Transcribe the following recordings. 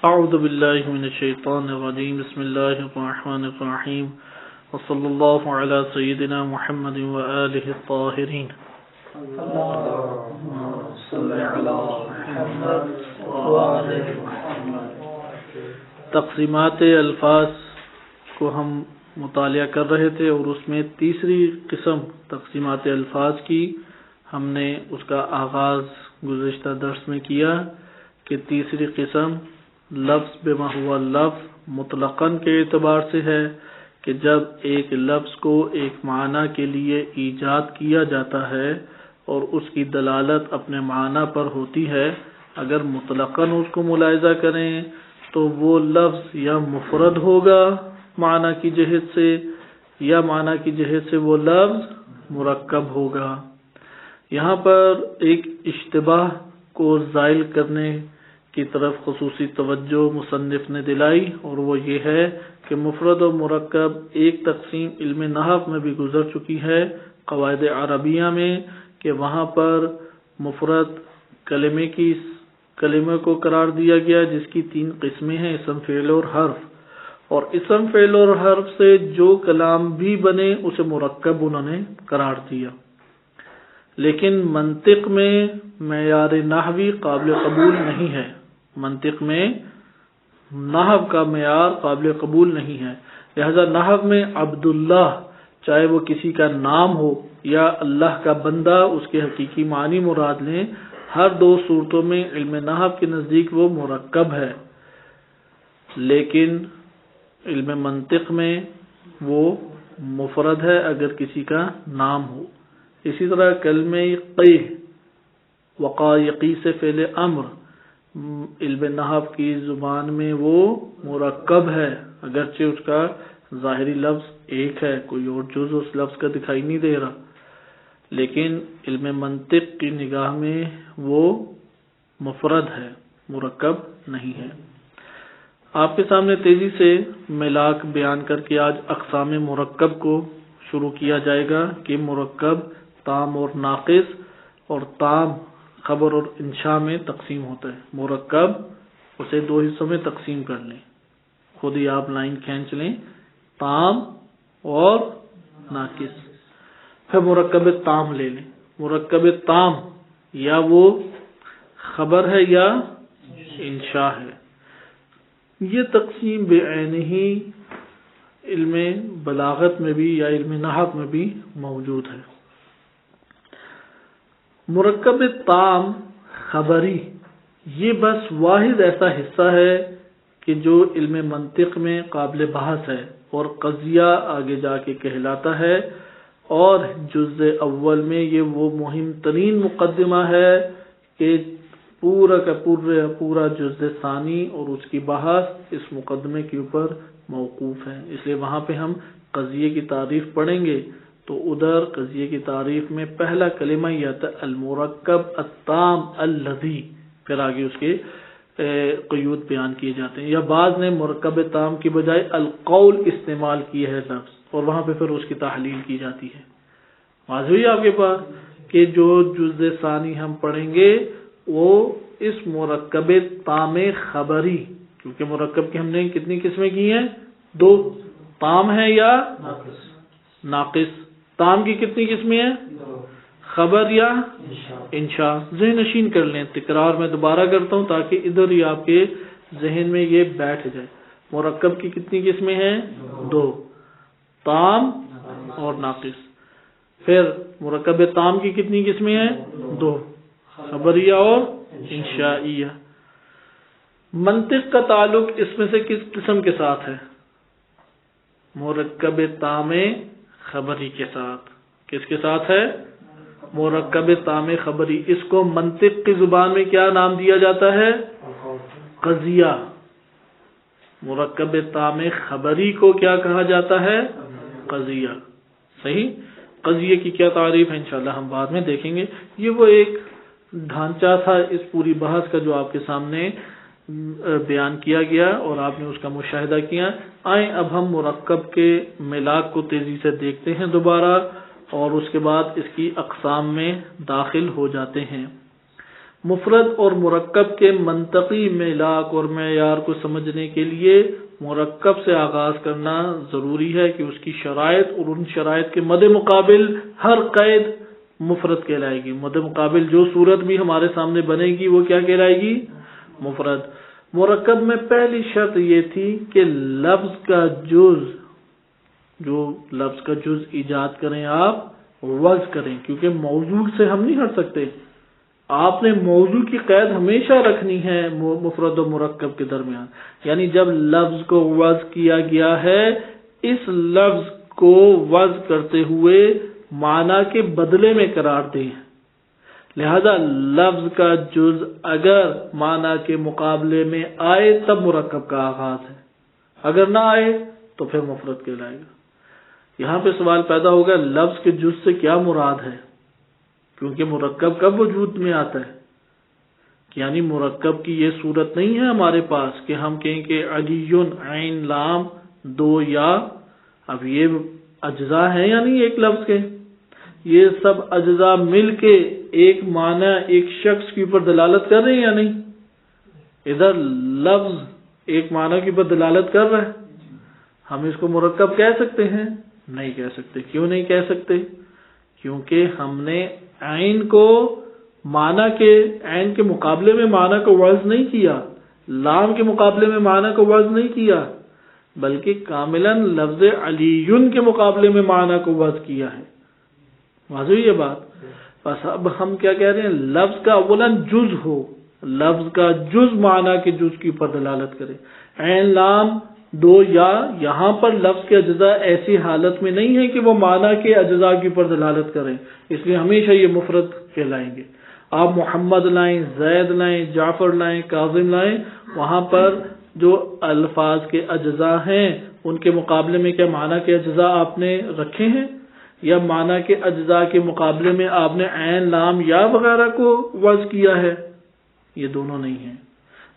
اعوذ باللہ من الشیطان الرجیم بسم اللہ الرحمن الرحیم وصلی اللہ علی سیدنا محمد وآلہ الطاہرین تقسیمات الفاظ کو ہم مطالعہ کر رہے تھے اور اس میں تیسری قسم تقسیمات الفاظ کی ہم نے اس کا آغاز گزشتہ درس میں کیا کہ تیسری قسم لفظ بما ہوا لفظ مطلقاً کے اعتبار سے ہے کہ جب ایک لفظ کو ایک معنی کے لیے ایجاد کیا جاتا ہے اور اس کی دلالت اپنے معنی پر ہوتی ہے، اگر مطلقاً اس کو ملاحظہ کریں تو وہ لفظ یا مفرد ہوگا معنی کی جہت سے یا معنی کی جہت سے وہ لفظ مرکب ہوگا۔ یہاں پر ایک اشتباہ کو زائل کرنے کی طرف خصوصی توجہ مصنف نے دلائی، اور وہ یہ ہے کہ مفرد و مرکب ایک تقسیم علم نحو میں بھی گزر چکی ہے قواعد عربیہ میں، کہ وہاں پر مفرد کلمے کو قرار دیا گیا جس کی تین قسمیں ہیں، اسم فعل اور حرف، اور اسم فعل اور حرف سے جو کلام بھی بنے اسے مرکب انہوں نے قرار دیا۔ لیکن منطق میں معیار نحوی قابل قبول نہیں ہے، منطق میں نحو کا معیار قابل قبول نہیں ہے، لہذا نحو میں عبداللہ چاہے وہ کسی کا نام ہو یا اللہ کا بندہ اس کے حقیقی معنی مراد لیں، ہر دو صورتوں میں علم نحو کے نزدیک وہ مرکب ہے، لیکن علم منطق میں وہ مفرد ہے اگر کسی کا نام ہو۔ اسی طرح کلمہ قی وقایقی سے فعل امر علم نحو کی زبان میں وہ مرکب ہے، اگرچہ اس کا ظاہری لفظ ایک ہے، کوئی اور جز اس لفظ کا دکھائی نہیں دے رہا، لیکن علم منطق کی نگاہ میں وہ مفرد ہے، مرکب نہیں ہے۔ آپ کے سامنے تیزی سے ملاک بیان کر کے آج اقسام مرکب کو شروع کیا جائے گا کہ مرکب تام اور ناقص، اور تام خبر اور انشاء میں تقسیم ہوتا ہے، مرکب اسے دو حصوں میں تقسیم کر لیں، خود ہی آپ لائن کھینچ لیں، تام اور ناقص۔ پھر مرکب تام لے لیں، مرکب تام یا وہ خبر ہے یا انشاء ہے۔ یہ تقسیم بے عین ہی علم بلاغت میں بھی یا علم نحو میں بھی موجود ہے۔ مرکب تام خبری یہ بس واحد ایسا حصہ ہے کہ جو علم منطق میں قابل بحث ہے اور قضیہ آگے جا کے کہلاتا ہے، اور جز اول میں یہ وہ مہم ترین مقدمہ ہے کہ پورا کا پورا جز ثانی اور اس کی بحث اس مقدمے کے اوپر موقوف ہے، اس لیے وہاں پہ ہم قضیے کی تعریف پڑھیں گے تو ادھر قضیے کی تعریف میں پہلا کلمہ یہ آتا ہے المرکب التام الذی، پھر آگے اس کے قیود بیان کیے جاتے ہیں، یا بعض نے مرکب تام کی بجائے القول استعمال کیے ہے لفظ، اور وہاں پہ پھر اس کی تحلیل کی جاتی ہے۔ واضح ہوئی آپ کے پاس کہ جو جز ثانی ہم پڑھیں گے وہ اس مرکب تام خبری، کیونکہ مرکب کی ہم نے کتنی قسمیں کی ہیں؟ دو، تام ہے یا ناقص۔ تام کی کتنی قسمیں ہیں؟ خبر یا انشاء۔ ذہن نشین کر لیں، تکرار میں دوبارہ کرتا ہوں تاکہ ادھر ہی آپ کے ذہن میں یہ بیٹھ جائے۔ مرکب کی کتنی قسمیں ہیں؟ دو، تام اور ناقص۔ پھر مرکب تام کی کتنی قسمیں ہیں؟ دو، خبریہ اور انشائیہ۔ منطق کا تعلق اس میں سے کس قسم کے ساتھ ہے؟ مرکب تام خبری کے ساتھ۔ کس کے ساتھ ہے؟ مرکب تام خبری۔ اس کو منطق کی زبان میں کیا نام دیا جاتا ہے؟ قضیہ۔ مرکب تام خبری کو کیا کہا جاتا ہے؟ قضیہ۔ صحیح؟ قضیہ کی کیا تعریف ہے انشاءاللہ ہم بعد میں دیکھیں گے۔ یہ وہ ایک ڈھانچہ تھا اس پوری بحث کا جو آپ کے سامنے بیان کیا گیا اور آپ نے اس کا مشاہدہ کیا۔ آئیں اب ہم مرکب کے ملاک کو تیزی سے دیکھتے ہیں دوبارہ، اور اس کے بعد اس کی اقسام میں داخل ہو جاتے ہیں۔ مفرد اور مرکب کے منطقی میلاک اور معیار کو سمجھنے کے لیے مرکب سے آغاز کرنا ضروری ہے کہ اس کی شرائط اور ان شرائط کے مد مقابل ہر قید مفرد کہلائے گی. مد مقابل جو صورت بھی ہمارے سامنے بنے گی وہ کیا کہلائے گی؟ مفرد. مرکب میں پہلی شرط یہ تھی کہ لفظ کا جز ایجاد کریں آپ وضع کریں، کیونکہ موضوع سے ہم نہیں ہٹ سکتے. آپ نے موضوع کی قید ہمیشہ رکھنی ہے مفرد و مرکب کے درمیان. یعنی جب لفظ کو وضع کیا گیا ہے، اس لفظ کو وضع کرتے ہوئے معنی کے بدلے میں قرار دیں. لہذا لفظ کا جز اگر معنی کے مقابلے میں آئے تب مرکب کا آغاز ہے، اگر نہ آئے تو پھر مفرد کہلائے گا. یہاں پہ سوال پیدا ہوگا لفظ کے جز سے کیا مراد ہے، کیونکہ مرکب کب وجود میں آتا ہے. یعنی مرکب کی یہ صورت نہیں ہے ہمارے پاس کہ ہم کہیں کہ علی عین لام دو یا. اب یہ اجزاء ہیں یا نہیں ایک لفظ کے، یہ سب اجزاء مل کے ایک معنی ایک شخص کے اوپر دلالت کر رہے ہیں یا نہیں. ادھر لفظ ایک معنی کے اوپر دلالت کر رہا ہے، ہم اس کو مرکب کہہ سکتے ہیں؟ نہیں کہہ سکتے. کیوں نہیں کہہ سکتے؟ کیونکہ ہم نے عین کو عین کے مقابلے میں معنی کو وضع نہیں کیا، لام کے مقابلے میں معنی کو وضع نہیں کیا، بلکہ کاملاً لفظ علی کے مقابلے میں معنی کو وضع کیا ہے. واضح یہ بات. بس اب ہم کیا کہہ رہے ہیں، لفظ کا اولاً جز ہو، لفظ کا جز معنی کے جز کی اوپر دلالت کرے. عین لام دو یا یہاں پر لفظ کے اجزاء ایسی حالت میں نہیں ہے کہ وہ معنی کے اجزاء کے اوپر دلالت کریں، اس لیے ہمیشہ یہ مفرد کہلائیں گے. آپ محمد لائیں، زید لائیں، جعفر لائیں، کاظم لائیں، وہاں پر جو الفاظ کے اجزاء ہیں ان کے مقابلے میں کیا معنی کے اجزاء آپ نے رکھے ہیں، یا معنی کے اجزاء کے مقابلے میں آپ نے عین لام یا وغیرہ کو وضع کیا ہے؟ یہ دونوں نہیں ہیں.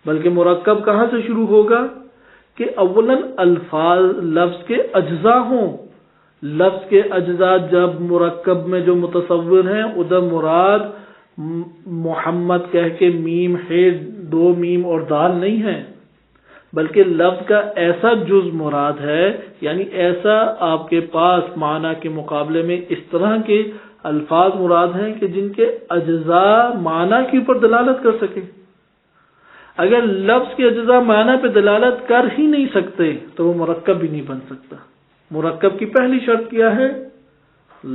بلکہ مرکب کہاں سے شروع ہوگا کہ اولاً الفاظ لفظ کے اجزاء ہوں. لفظ کے اجزاء جب مرکب میں جو متصور ہیں ادھر مراد محمد کہہ کے میم ہے، دو میم اور دال نہیں ہے، بلکہ لفظ کا ایسا جز مراد ہے. یعنی ایسا آپ کے پاس معنی کے مقابلے میں اس طرح کے الفاظ مراد ہیں کہ جن کے اجزاء معنی کے اوپر دلالت کر سکے. اگر لفظ کے اجزاء معنی پہ دلالت کر ہی نہیں سکتے تو وہ مرکب بھی نہیں بن سکتا. مرکب کی پہلی شرط کیا ہے؟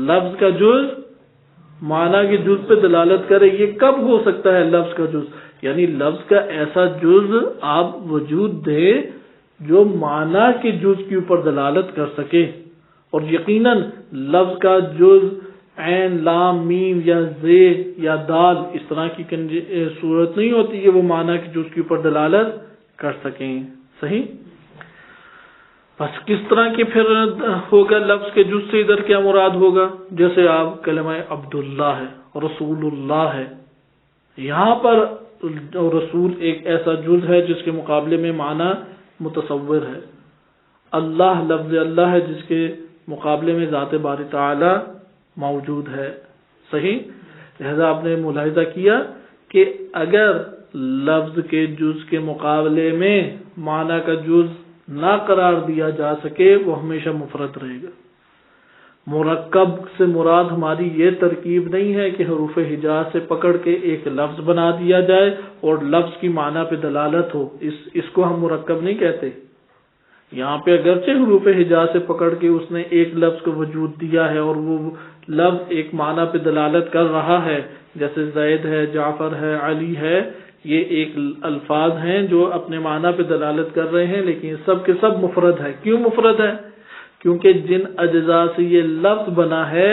لفظ کا جز معنی کے جز پہ دلالت کرے. یہ کب ہو سکتا ہے لفظ کا جز؟ یعنی لفظ کا ایسا جز آپ وجود دے جو معنی کے جز کے اوپر دلالت کر سکے. اور یقیناً لفظ کا جز عین لام میم یا زے یا دال اس طرح کی صورت نہیں ہوتی کہ وہ معنی کے جز کے اوپر دلالت کر سکیں. صحیح. بس کس طرح کے پھر ہوگا لفظ کے جز سے ادھر کیا مراد ہوگا؟ جیسے آپ کلمہ عبداللہ ہے، رسول اللہ ہے، یہاں پر رسول ایک ایسا جز ہے جس کے مقابلے میں معنی متصور ہے. اللہ لفظ اللہ ہے جس کے مقابلے میں ذات باری تعالی موجود ہے. صحیح. لہذا آپ نے ملاحظہ کیا کہ اگر لفظ کے جز کے مقابلے میں معنی کا جز نہ قرار دیا جا سکے وہ ہمیشہ مفرد رہے گا. مرکب سے مراد ہماری یہ ترکیب نہیں ہے کہ حروف ہجا سے پکڑ کے ایک لفظ بنا دیا جائے اور لفظ کی معنی پہ دلالت ہو. اس کو ہم مرکب نہیں کہتے. یہاں پہ اگرچہ حروف ہجا سے پکڑ کے اس نے ایک لفظ کو وجود دیا ہے اور وہ لفظ ایک معنی پہ دلالت کر رہا ہے، جیسے زید ہے، جعفر ہے، علی ہے، یہ ایک الفاظ ہیں جو اپنے معنی پہ دلالت کر رہے ہیں، لیکن سب کے سب مفرد ہے. کیوں مفرد ہے؟ کیونکہ جن اجزاء سے یہ لفظ بنا ہے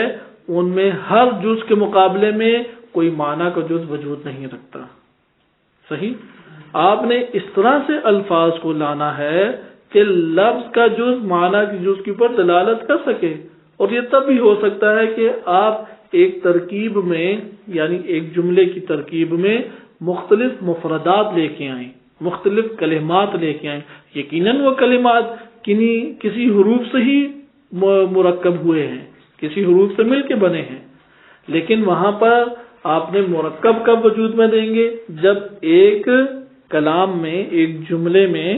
ان میں ہر جز کے مقابلے میں کوئی معنی کا جز وجود نہیں رکھتا. صحیح. آپ نے اس طرح سے الفاظ کو لانا ہے کہ لفظ کا جز معنی کے جز کے اوپر دلالت کر سکے. اور یہ تب بھی ہو سکتا ہے کہ آپ ایک ترکیب میں یعنی ایک جملے کی ترکیب میں مختلف مفردات لے کے آئیں، مختلف کلمات لے کے آئیں. یقیناً وہ کلمات کسی حروف سے ہی مرکب ہوئے ہیں، کسی حروف سے مل کے بنے ہیں، لیکن وہاں پر آپ نے مرکب کب وجود میں دیں گے؟ جب ایک کلام میں، ایک جملے میں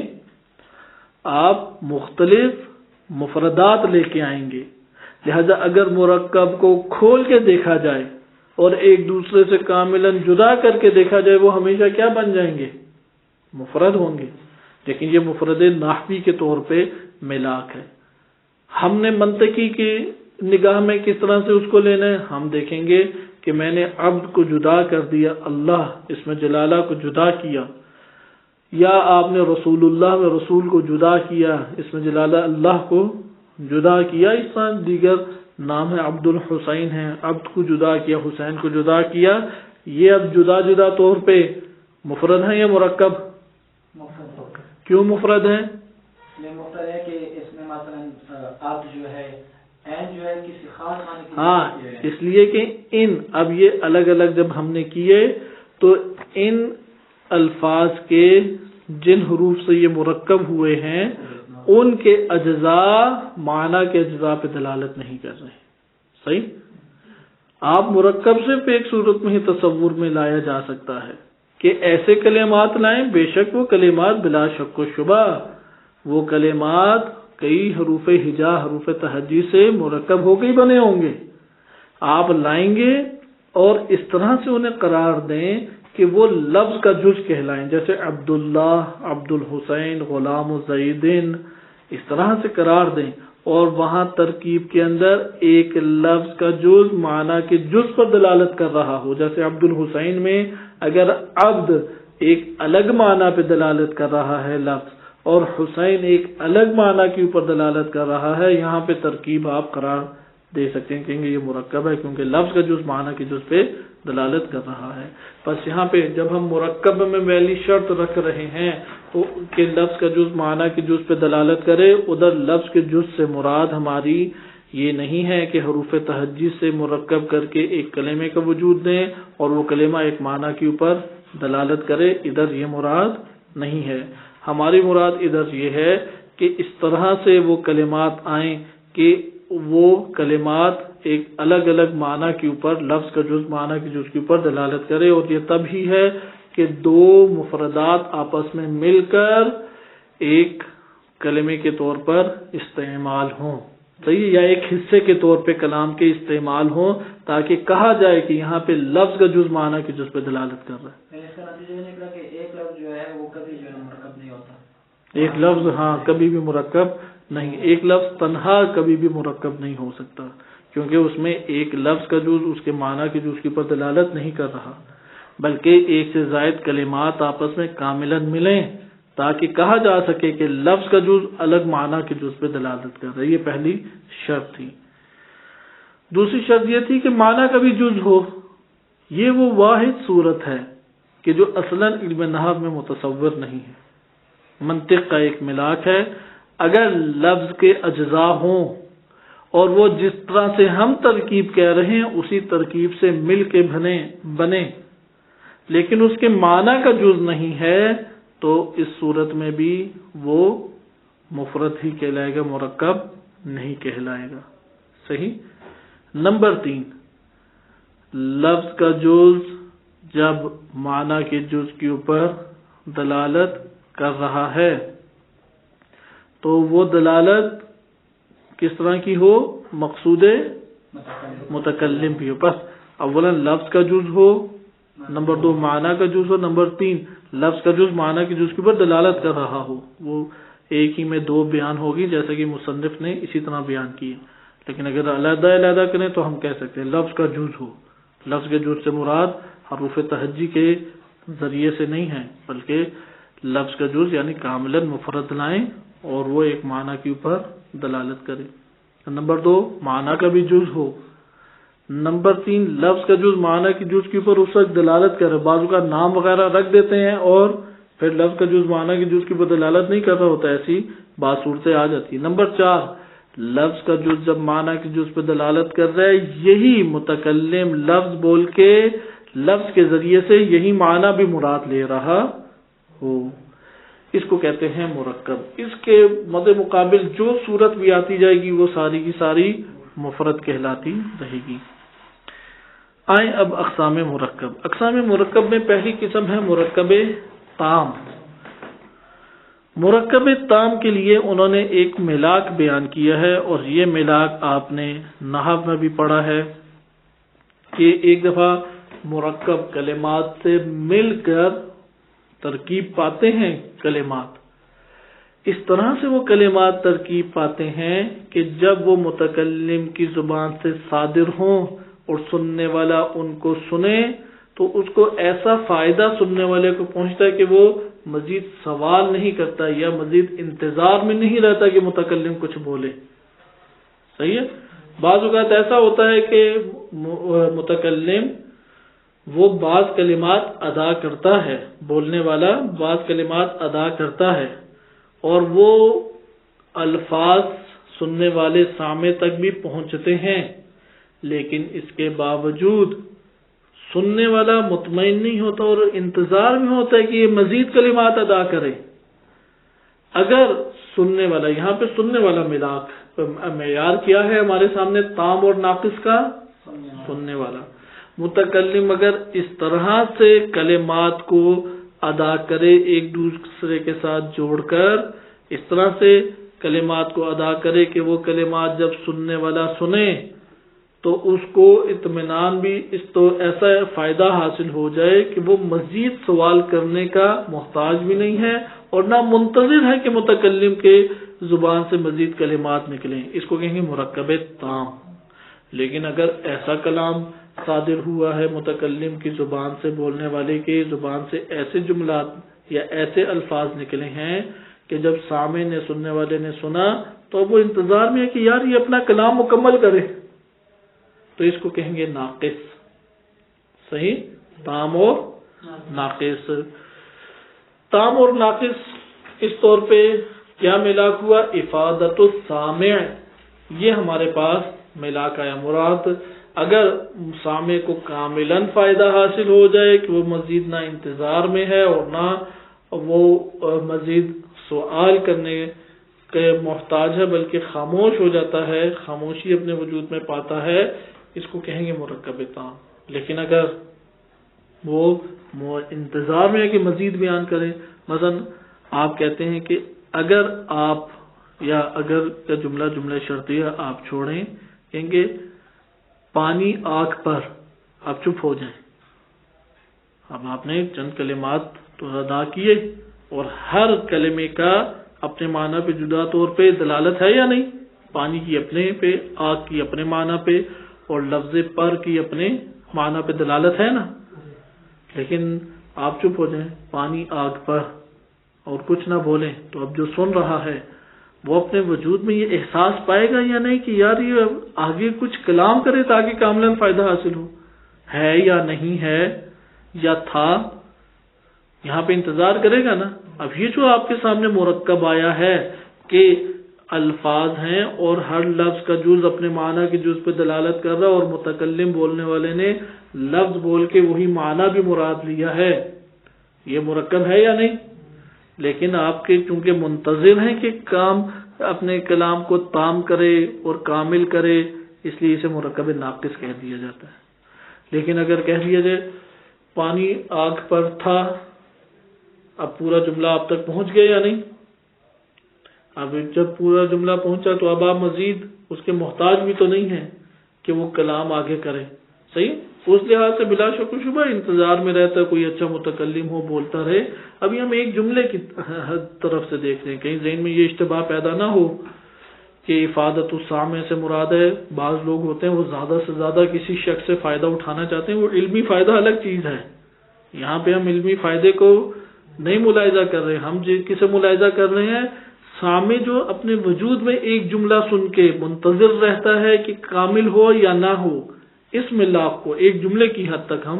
آپ مختلف مفردات لے کے آئیں گے. لہذا اگر مرکب کو کھول کے دیکھا جائے اور ایک دوسرے سے کاملاً جدا کر کے دیکھا جائے، وہ ہمیشہ کیا بن جائیں گے؟ مفرد ہوں گے. لیکن یہ مفرد نحوی کے طور پہ ملاک ہے. ہم نے منطقی کی نگاہ میں کس طرح سے اس کو لینا ہے؟ ہم دیکھیں گے کہ میں نے عبد کو جدا کر دیا، اللہ اس میں جلالہ کو جدا کیا، یا آپ نے رسول اللہ میں رسول کو جدا کیا، اس میں جلالہ اللہ کو جدا کیا. اس طرح دیگر نام ہے، عبد الحسین ہے، عبد کو جدا کیا، حسین کو جدا کیا. یہ اب جدا جدا طور پہ مفرد ہیں یا مرکب؟ کیوں مفرد ہیں؟ مفرد ہے کہ اس میں مثلا عبد جو ہے کسی خاص معنی کی، ہاں، اس لیے کہ ان اب یہ الگ الگ جب ہم نے کیے تو ان الفاظ کے جن حروف سے یہ مرکب ہوئے ہیں ان کے اجزاء معنی کے اجزاء پہ دلالت نہیں کر رہے. صحیح؟ آپ مرکب صرف ایک صورت میں ہی تصور میں لایا جا سکتا ہے کہ ایسے کلمات لائیں، بے شک وہ کلمات بلا شک و شبہ وہ کلمات کئی حروف ہجا، حروف تہجی سے مرکب ہو کے ہی بنے ہوں گے. آپ لائیں گے اور اس طرح سے انہیں قرار دیں کہ وہ لفظ کا جز کہلائیں، جیسے عبداللہ، عبد الحسین، غلام زیدن، اس طرح سے قرار دیں، اور وہاں ترکیب کے اندر ایک لفظ کا جز معنی کے جز پر دلالت کر رہا ہو. جیسے عبد الحسین میں اگر عبد ایک الگ معنی پہ دلالت کر رہا ہے لفظ، اور حسین ایک الگ معنی کے اوپر دلالت کر رہا ہے، یہاں پہ ترکیب آپ قرار دے سکتے ہیں، کہیں گے یہ مرکب ہے کیونکہ لفظ کا جز معنی کے جز پہ دلالت کر رہا ہے. بس یہاں پہ جب ہم مرکب میں پہلی شرط رکھ رہے ہیں تو کہ لفظ کا جز معنی کے جز پہ دلالت کرے، ادھر لفظ کے جز سے مراد ہماری یہ نہیں ہے کہ حروف تہجی سے مرکب کر کے ایک کلمے کا وجود دیں اور وہ کلمہ ایک معنی کے اوپر دلالت کرے. ادھر یہ مراد نہیں ہے. ہماری مراد ادھر یہ ہے کہ اس طرح سے وہ کلمات آئیں کہ وہ کلمات ایک الگ الگ معنی کے اوپر، لفظ کا جز معنی کے جز کے اوپر دلالت کرے، اور یہ تب ہی ہے کہ دو مفردات آپس میں مل کر ایک کلمے کے طور پر استعمال ہوں. صحیح؟ یا ایک حصے کے طور پہ کلام کے استعمال ہوں تاکہ کہا جائے کہ یہاں پہ لفظ کا جز معنی کے جز پہ دلالت کر رہا ہے. اس کا نتیجہ یہ نکلا کہ ایک لفظ جو ہے وہ کبھی جو ہے مرکب نہیں ہوتا. ایک لفظ ہاں کبھی بھی مرکب نہیں، ایک لفظ تنہا کبھی بھی مرکب نہیں ہو سکتا، کیونکہ اس میں ایک لفظ کا جز اس کے معنی کے جز کے اوپر دلالت نہیں کر رہا، بلکہ ایک سے زائد کلمات آپس میں کاملاً ملیں تاکہ کہا جا سکے کہ لفظ کا جز الگ معنی کے جز پہ دلالت کر رہا ہے. یہ پہلی شرط تھی. دوسری شرط یہ تھی کہ معنی کا بھی جز ہو. یہ وہ واحد صورت ہے کہ جو اصلاً علم نحو میں متصور نہیں ہے. منطق کا ایک ملاک ہے. اگر لفظ کے اجزاء ہوں اور وہ جس طرح سے ہم ترکیب کہہ رہے ہیں اسی ترکیب سے مل کے بنے لیکن اس کے معنی کا جز نہیں ہے تو اس صورت میں بھی وہ مفرد ہی کہلائے گا، مرکب نہیں کہلائے گا. صحیح؟ نمبر 3، لفظ کا جز جب معنی کے جز کے اوپر دلالت کر رہا ہے تو وہ دلالت کس طرح کی ہو؟ مقصود متکلم بھی ہو. بس اولا لفظ کا جز ہو، نمبر 2 معنی کا جز ہو، نمبر 3 لفظ کا جز معنی کے جز کے اوپر دلالت کر رہا ہو. وہ ایک ہی میں 2 بیان ہوگی جیسا کہ مصنف نے اسی طرح بیان کی. لیکن اگر علیحدہ علیحدہ کریں تو ہم کہہ سکتے ہیں لفظ کا جز ہو. لفظ کے جز سے مراد حروف تہجی کے ذریعے سے نہیں ہے، بلکہ لفظ کا جز یعنی کاملاً مفرد لائیں اور وہ ایک معنی کے اوپر دلالت کرے. نمبر 2 معنی کا بھی جز ہو. نمبر 3 لفظ کا جز معنی کی جز کے اوپر اس وقت دلالت کرے. بعض کا نام وغیرہ رکھ دیتے ہیں اور پھر لفظ کا جز معنی کی جز کے اوپر دلالت نہیں کر رہا ہوتا، ایسی بات صورتیں آ جاتی. نمبر 4 لفظ کا جز جب معنی کی جز پہ دلالت کر رہا ہے یہی متکلم لفظ بول کے لفظ کے ذریعے سے یہی معنی بھی مراد لے رہا ہو، اس کو کہتے ہیں مرکب. اس کے مد مقابل جو صورت بھی آتی جائے گی وہ ساری کی ساری مفرد کہلاتی رہے گی. آئیں اب اقسام مرکب. اقسام مرکب میں پہلی قسم ہے مرکب تام. مرکب تام کے لیے انہوں نے ایک ملاک بیان کیا ہے، اور یہ ملاک آپ نے نحو میں بھی پڑھا ہے کہ ایک دفعہ مرکب کلمات سے مل کر ترکیب پاتے ہیں. کلمات اس طرح سے وہ کلمات ترکیب پاتے ہیں کہ جب وہ متکلم کی زبان سے صادر ہوں اور سننے والا ان کو سنے تو اس کو ایسا فائدہ سننے والے کو پہنچتا ہے کہ وہ مزید سوال نہیں کرتا یا مزید انتظار میں نہیں رہتا کہ متکلم کچھ بولے. صحیح ہے. بعض اوقات ایسا ہوتا ہے کہ متکلم وہ بعض کلمات ادا کرتا ہے، بولنے والا بعض کلمات ادا کرتا ہے، اور وہ الفاظ سننے والے سامع تک بھی پہنچتے ہیں، لیکن اس کے باوجود سننے والا مطمئن نہیں ہوتا اور انتظار میں ہوتا ہے کہ یہ مزید کلمات ادا کرے. اگر سننے والا، یہاں پہ سننے والا ملاک معیار کیا ہے ہمارے سامنے، تام اور ناقص کا سننے والا. متکلم اگر اس طرح سے کلمات کو ادا کرے، ایک دوسرے کے ساتھ جوڑ کر اس طرح سے کلمات کو ادا کرے کہ وہ کلمات جب سننے والا سنے تو اس کو اطمینان بھی اس تو ایسا فائدہ حاصل ہو جائے کہ وہ مزید سوال کرنے کا محتاج بھی نہیں ہے اور نہ منتظر ہے کہ متکلم کے زبان سے مزید کلمات نکلیں. اس کو کہیں گے مرکب تام. لیکن اگر ایسا کلام صادر ہوا ہے متکلم کی زبان سے، بولنے والے کی زبان سے ایسے جملات یا ایسے الفاظ نکلے ہیں کہ جب سامع نے، سننے والے نے سنا تو وہ انتظار میں ہے کہ یار یہ اپنا کلام مکمل کرے، تو اس کو کہیں گے ناقص. صحیح. تام اور ناقص. تام اور ناقص اس طور پہ کیا ملاک ہوا؟ افادت السامع. یہ ہمارے پاس ملاک آیا. مراد اگر سامع کو کاملاً فائدہ حاصل ہو جائے کہ وہ مزید نہ انتظار میں ہے اور نہ وہ مزید سوال کرنے کے محتاج ہے بلکہ خاموش ہو جاتا ہے، خاموشی اپنے وجود میں پاتا ہے، اس کو کہیں گے مرکب تام. لیکن اگر وہ انتظار میں ہے کہ مزید بیان کریں، مثلا آپ کہتے ہیں کہ اگر آپ، یا اگر کا جملہ شرطیہ آپ چھوڑیں، کہیں گے پانی آنکھ پر، آپ چپ ہو جائیں. اب آپ نے چند کلمات تو ادا کیے اور ہر کلمے کا اپنے معنی پہ جدا طور پہ دلالت ہے یا نہیں؟ پانی کی اپنے پہ، آنکھ کی اپنے معنی پہ، اور لفظ پر کی اپنے معنی پہ دلالت ہے نا. لیکن آپ چپ ہو جائیں پانی آگ پر اور کچھ نہ بولیں، تو اب جو سن رہا ہے وہ اپنے وجود میں یہ احساس پائے گا یا نہیں کہ یار یہ آگے کچھ کلام کرے تاکہ کاملاً فائدہ حاصل ہو، ہے یا نہیں ہے یا تھا؟ یہاں پہ انتظار کرے گا نا. اب یہ جو آپ کے سامنے مرکب آیا ہے کہ الفاظ ہیں اور ہر لفظ کا جز اپنے معنی کے جز پہ دلالت کر رہا ہے، اور متکلم بولنے والے نے لفظ بول کے وہی معنی بھی مراد لیا ہے، یہ مرکب ہے یا نہیں؟ لیکن آپ کے چونکہ منتظر ہیں کہ کام اپنے کلام کو تام کرے اور کامل کرے، اس لیے اسے مرکب ناقص کہہ دیا جاتا ہے. لیکن اگر کہہ دیا جائے پانی آگ پر تھا، اب پورا جملہ آپ تک پہنچ گیا یا نہیں؟ اب جب پورا جملہ پہنچا تو اب آپ مزید اس کے محتاج بھی تو نہیں ہیں کہ وہ کلام آگے کرے. صحیح. اس لحاظ سے بلا شک و شبہ انتظار میں رہتا، کوئی اچھا متکلم ہو بولتا رہے. ابھی ہم ایک جملے کی طرف سے دیکھ رہے ہیں، کہیں ذہن میں یہ اشتباہ پیدا نہ ہو کہ افادت السامع سے مراد ہے. بعض لوگ ہوتے ہیں وہ زیادہ سے زیادہ کسی شخص سے فائدہ اٹھانا چاہتے ہیں، وہ علمی فائدہ الگ چیز ہے. یہاں پہ ہم علمی فائدے کو نہیں ملاحظہ کر رہے، ہم کسے ملاحظہ کر رہے ہیں؟ سامع جو اپنے وجود میں ایک جملہ سن کے منتظر رہتا ہے کہ کامل ہو یا نہ ہو، اس ملاپ کو ایک جملے کی حد تک ہم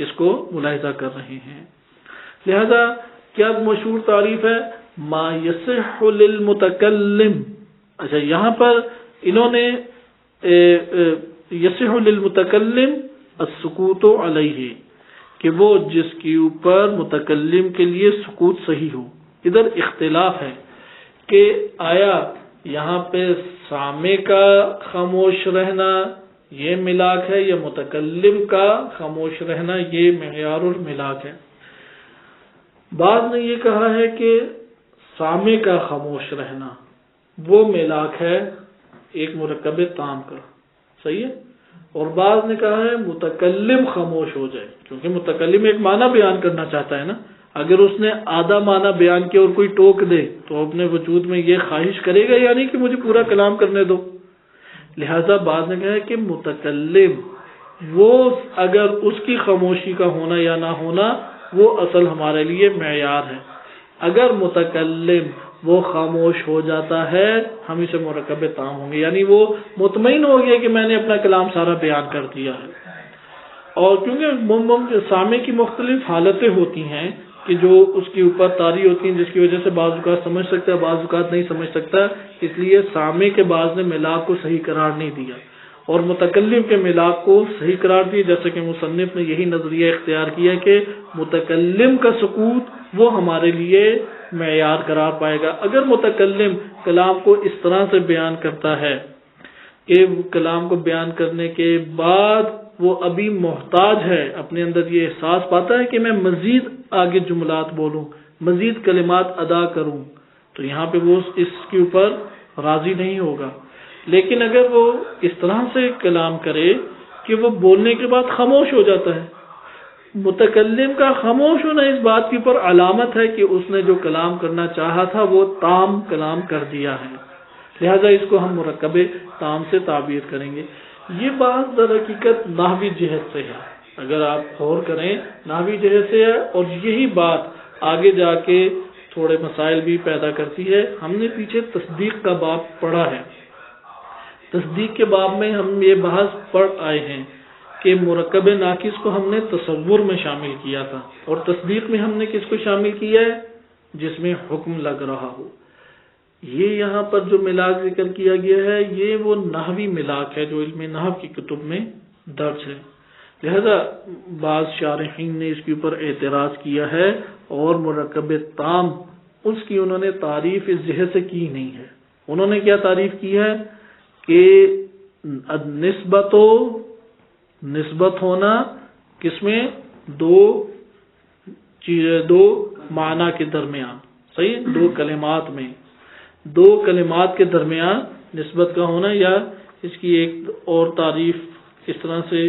اس کو ملاحظہ کر رہے ہیں. لہذا کیا مشہور تعریف ہے؟ ما یصح للمتکلم. اچھا، یہاں پر انہوں نے یصح للمتکلم السکوت علیہ، کہ وہ جس کے اوپر متکلم کے لیے سکوت صحیح ہو. ادھر اختلاف ہے کہ آیا یہاں پہ سامع کا خاموش رہنا یہ ملاک ہے، یا متکلم کا خاموش رہنا یہ معیار الملاک ہے۔ بعض نے یہ کہا ہے کہ سامع کا خاموش رہنا وہ ملاک ہے ایک مرکب تام کا، صحیح ہے، اور بعض نے کہا ہے متکلم خاموش ہو جائے، کیونکہ متکلم ایک معنی بیان کرنا چاہتا ہے نا، اگر اس نے آدھا معنی بیان کیا اور کوئی ٹوک دے تو اپنے وجود میں یہ خواہش کرے گا یعنی کہ مجھے پورا کلام کرنے دو۔ لہذا بعض نے کہا ہے کہ متکلم وہ اگر اس کی خاموشی کا ہونا یا نہ ہونا وہ اصل ہمارے لیے معیار ہے، اگر متکلم وہ خاموش ہو جاتا ہے ہم اسے مرکب تام ہوں گے، یعنی وہ مطمئن ہو گیا کہ میں نے اپنا کلام سارا بیان کر دیا ہے۔ اور کیونکہ سامع کی مختلف حالتیں ہوتی ہیں کہ جو اس کے اوپر طاری ہوتی ہیں، جس کی وجہ سے بعض اوقات سمجھ سکتا ہے بعض اوقات نہیں سمجھ سکتا، اس لیے سامع کے بعض نے ملاک کو صحیح قرار نہیں دیا اور متکلم کے ملاک کو صحیح قرار دیا، جیسے کہ مصنف نے یہی نظریہ اختیار کیا کہ متکلم کا سکوت وہ ہمارے لیے معیار قرار پائے گا۔ اگر متکلم کلام کو اس طرح سے بیان کرتا ہے کہ کلام کو بیان کرنے کے بعد وہ ابھی محتاج ہے، اپنے اندر یہ احساس پاتا ہے کہ میں مزید آگے جملات بولوں، مزید کلمات ادا کروں، تو یہاں پہ وہ اس کے اوپر راضی نہیں ہوگا۔ لیکن اگر وہ اس طرح سے کلام کرے کہ وہ بولنے کے بعد خاموش ہو جاتا ہے، متکلم کا خاموش ہونا اس بات کے اوپر علامت ہے کہ اس نے جو کلام کرنا چاہا تھا وہ تام کلام کر دیا ہے، لہذا اس کو ہم مرکب تام سے تعبیر کریں گے۔ یہ بات در حقیقت نحوی جہت سے ہے، اگر آپ غور کریں نحوی جہت سے ہے، اور یہی بات آگے جا کے تھوڑے مسائل بھی پیدا کرتی ہے۔ ہم نے پیچھے تصدیق کا باب پڑھا ہے، تصدیق کے باب میں ہم یہ بحث پڑھ آئے ہیں کہ مرکب ناقص کو ہم نے تصور میں شامل کیا تھا، اور تصدیق میں ہم نے کس کو شامل کیا ہے؟ جس میں حکم لگ رہا ہو۔ یہ یہاں پر جو ملاک ذکر کیا گیا ہے یہ وہ نحوی ملاک ہے جو علم نحو کی کتب میں درج ہے، لہذا بعض شارحین نے اس کے اوپر اعتراض کیا ہے اور مرکب تام اس کی انہوں نے تعریف اس جہت سے کی نہیں ہے۔ انہوں نے کیا تعریف کی ہے کہ نسبت ہونا کس میں؟ دو معنی کے درمیان، صحیح، دو کلمات میں، دو کلمات کے درمیان نسبت کا ہونا، یا اس کی ایک اور تعریف اس طرح سے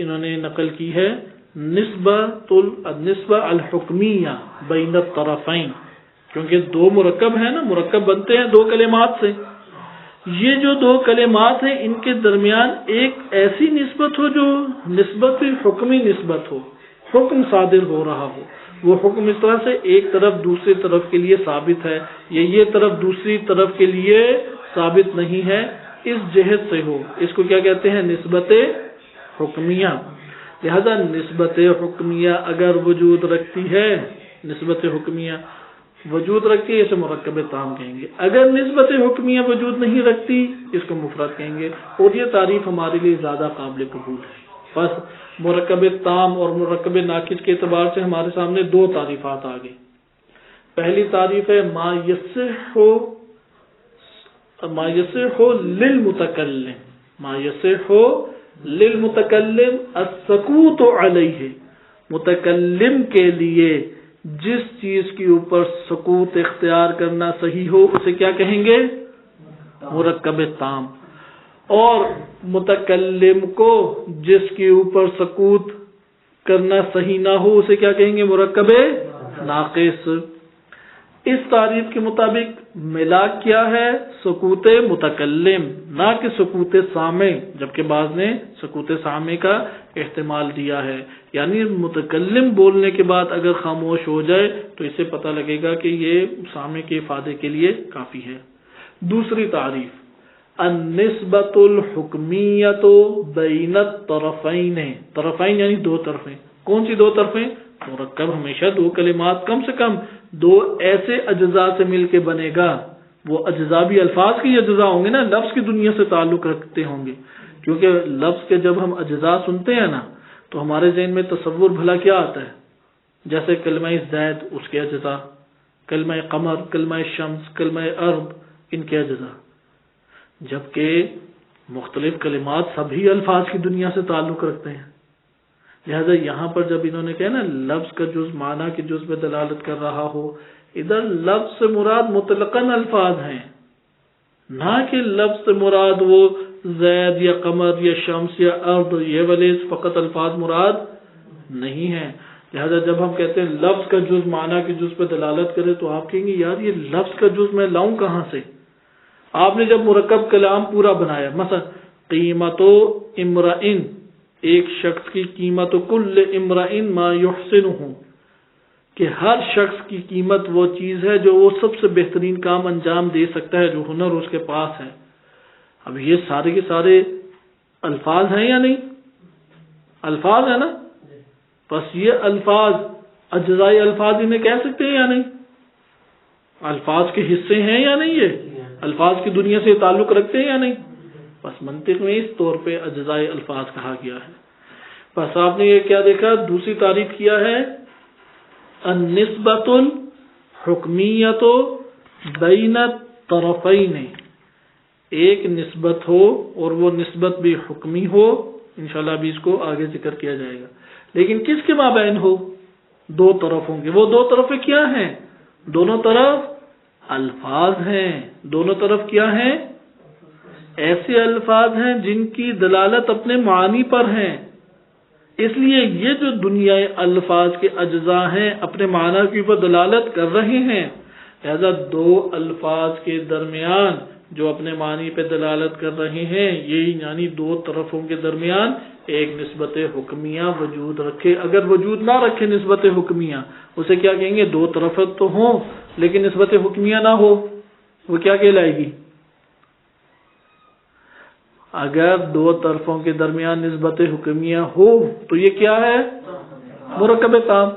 انہوں نے نقل کی ہے، نسبہ الحکمیہ بین الطرفین، کیونکہ دو مرکب ہیں نا، مرکب بنتے ہیں دو کلمات سے، یہ جو دو کلمات ہیں ان کے درمیان ایک ایسی نسبت ہو جو نسبت حکمی نسبت ہو، حکم صادر ہو رہا ہو، وہ حکم اس طرح سے ایک طرف دوسری طرف کے لیے ثابت ہے، یہ طرف دوسری طرف کے لیے ثابت نہیں ہے، اس جہت سے ہو، اس کو کیا کہتے ہیں؟ نسبت حکمیہ۔ لہذا نسبت حکمیہ اگر وجود رکھتی ہے، نسبت حکمیہ وجود رکھتی ہے، اسے مرکب تام کہیں گے۔ اگر نسبت حکمیہ وجود نہیں رکھتی اس کو مفرد کہیں گے، اور یہ تعریف ہمارے لیے زیادہ قابل قبول ہے۔ بس مرکب تام اور مرکب ناقص کے اعتبار سے ہمارے سامنے دو تعریفات آ گئی۔ پہلی تعریف ہے ما یصح للمتکلم، ما یصح للمتکلم السکوت علیہ، متکلم کے لیے جس چیز کے اوپر سکوت اختیار کرنا صحیح ہو اسے کیا کہیں گے؟ مرکب تام۔ اور متکلم کو جس کے اوپر سکوت کرنا صحیح نہ ہو اسے کیا کہیں گے؟ مرکب ناقص۔ اس تعریف کے مطابق ملاک کیا ہے؟ سکوت متکلم، نہ کہ سکوت سامع، جبکہ بعض نے سکوت سامع کا احتمال دیا ہے، یعنی متکلم بولنے کے بعد اگر خاموش ہو جائے تو اسے پتہ لگے گا کہ یہ سامع کے افادے کے لیے کافی ہے۔ دوسری تعریف النسبۃ الحکمیۃ بین الطرفین، طرفین یعنی دو طرفیں۔ کون سی دو طرفیں؟ مرکب ہمیشہ دو کلمات، کم سے کم دو ایسے اجزاء سے مل کے بنے گا، وہ اجزاء بھی الفاظ کی اجزاء ہوں گے نا، لفظ کی دنیا سے تعلق رکھتے ہوں گے، کیونکہ لفظ کے جب ہم اجزاء سنتے ہیں نا تو ہمارے ذہن میں تصور بھلا کیا آتا ہے؟ جیسے کلمہ زید اس کے اجزاء، کلمہ قمر، کلمہ شمس، کلمہ ارض، ان کے اجزاء، جبکہ مختلف کلمات سبھی الفاظ کی دنیا سے تعلق رکھتے ہیں. لہذا یہاں پر جب انہوں نے کہا نا لفظ کا جز معنی کے جز میں دلالت کر رہا ہو، ادھر لفظ سے مراد مطلقاً الفاظ ہیں، نہ کہ لفظ سے مراد وہ زید یا قمر یا شمس یا ارض، یہ والے فقط الفاظ مراد نہیں ہیں. لہذا جب ہم کہتے ہیں لفظ کا جز معنی کے جز پہ دلالت کرے تو آپ کہیں گے یار یہ لفظ کا جز میں لاؤں کہاں سے؟ آپ نے جب مرکب کلام پورا بنایا، مثلا قیمت امرئن، ایک شخص کی قیمت، کل امرئن ما یحسنہ، کہ ہر شخص کی قیمت وہ چیز ہے جو وہ سب سے بہترین کام انجام دے سکتا ہے، جو ہنر اس کے پاس ہے. اب یہ سارے کے سارے الفاظ ہیں یا نہیں؟ الفاظ ہیں نا. بس یہ الفاظ اجزائی الفاظ انہیں کہہ سکتے ہیں یا نہیں؟ الفاظ کے حصے ہیں یا نہیں؟ یہ الفاظ کی دنیا سے تعلق رکھتے ہیں یا نہیں؟ بس منطق میں اس طور پہ اجزائی الفاظ کہا گیا ہے. بس آپ نے یہ کیا دیکھا؟ دوسری تعریف کیا ہے النسبۃ الحکمیۃ بین الطرفین، ایک نسبت ہو اور وہ نسبت بھی حکمی ہو. انشاءاللہ ابھی اس کو آگے ذکر کیا جائے گا، لیکن کس کے مابین ہو؟ دو طرفوں کے. وہ دو طرفیں کیا ہیں؟ دونوں طرف الفاظ ہیں. دونوں طرف کیا ہیں؟ ایسے الفاظ ہیں جن کی دلالت اپنے معنی پر ہیں. اس لیے یہ جو دنیا الفاظ کے اجزاء ہیں اپنے معنی کے اوپر دلالت کر رہے ہیں. لہذا دو الفاظ کے درمیان جو اپنے معنی پہ دلالت کر رہے ہیں، یہی یعنی دو طرفوں کے درمیان ایک نسبت حکمیہ وجود رکھے. اگر وجود نہ رکھے نسبت حکمیہ، اسے کیا کہیں گے؟ دو طرف تو ہوں لیکن نسبت حکمیہ نہ ہو، وہ کیا کہلائے گی؟ اگر دو طرفوں کے درمیان نسبت حکمیہ ہو تو یہ کیا ہے؟ مرکب تام.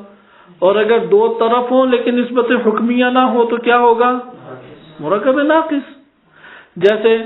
اور اگر دو طرف ہوں لیکن نسبت حکمیہ نہ ہو تو کیا ہوگا؟ مرکب ناقص. جیسے